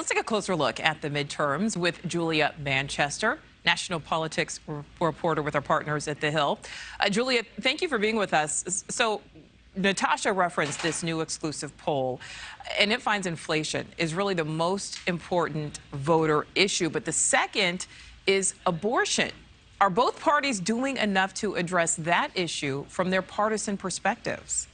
let's take a closer look at the midterms with Julia Manchester, national politics reporter with our partners at The Hill. Julia, thank you for being with us. So Natasha referenced this new exclusive poll, and it finds inflation is really the most important voter issue. But the second is abortion. Are both parties doing enough to address that issue from their partisan perspectives?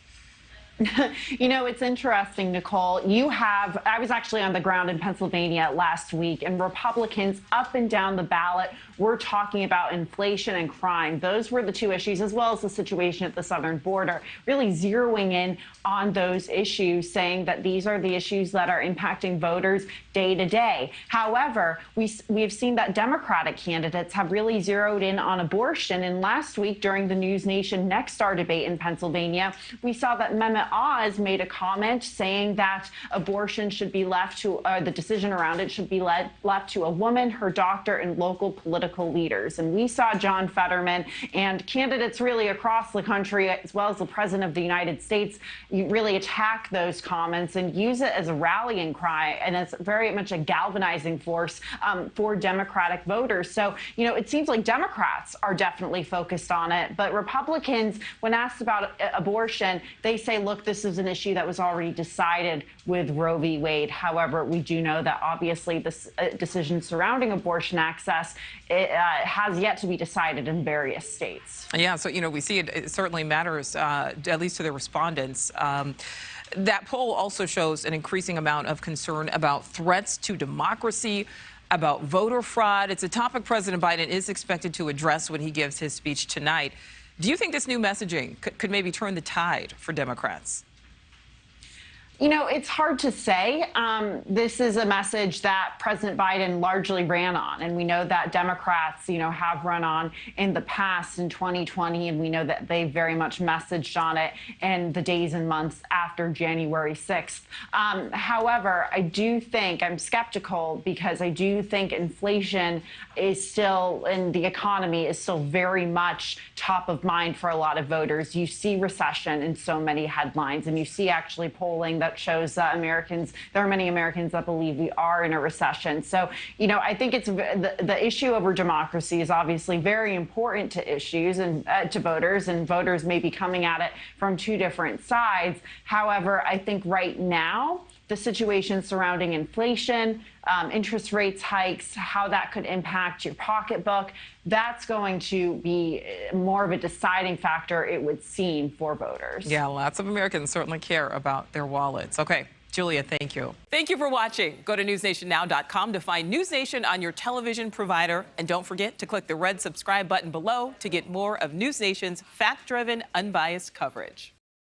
You know, it's interesting, Nicole. I was actually on the ground in Pennsylvania last week, and Republicans up and down the ballot were talking about inflation and crime. Those were the two issues, as well as the situation at the southern border, really zeroing in on those issues, saying that these are the issues that are impacting voters day to day. However, we've seen that Democratic candidates have really zeroed in on abortion. And last week, during the NewsNation Next Star debate in Pennsylvania, we saw that Mehmet Oz made a comment saying that abortion should be left to, the decision around it should be left to a woman, her doctor, and local political leaders. And we saw John Fetterman and candidates really across the country, as well as the president of the United States, really attack those comments and use it as a rallying cry. And it's very much a galvanizing force for Democratic voters. So, you know, it seems like Democrats are definitely focused on it. But Republicans, when asked about abortion, they say, look, this is an issue that was already decided with Roe v. Wade. However, we do know that obviously this decision surrounding abortion access has yet to be decided in various states. Yeah, so, you know, we see it certainly matters, at least to the respondents. That poll also shows an increasing amount of concern about threats to democracy, about voter fraud. It's a topic President Biden is expected to address when he gives his speech tonight. Do you think this new messaging could maybe turn the tide for Democrats? You know, it's hard to say. This is a message that President Biden largely ran on. And we know that Democrats, you know, have run on in the past in 2020. And we know that they very much messaged on it in the days and months after January 6th. However, I do think I'm skeptical because I do think inflation is still, and the economy is still very much top of mind for a lot of voters. You see recession in so many headlines, and you see actually polling that shows that there are many Americans that believe we are in a recession. So, you know, I think it's the issue over democracy is obviously very important to issues and to voters, and voters may be coming at it from two different sides. However, I think right now, the situation surrounding inflation, interest rates hikes, how that could impact your pocketbook, that's going to be more of a deciding factor, it would seem, for voters. Yeah, lots of Americans certainly care about their wallets. Okay, Julia, thank you. Thank you for watching. Go to newsnationnow.com to find NewsNation on your television provider. And don't forget to click the red subscribe button below to get more of NewsNation's fact-driven, unbiased coverage.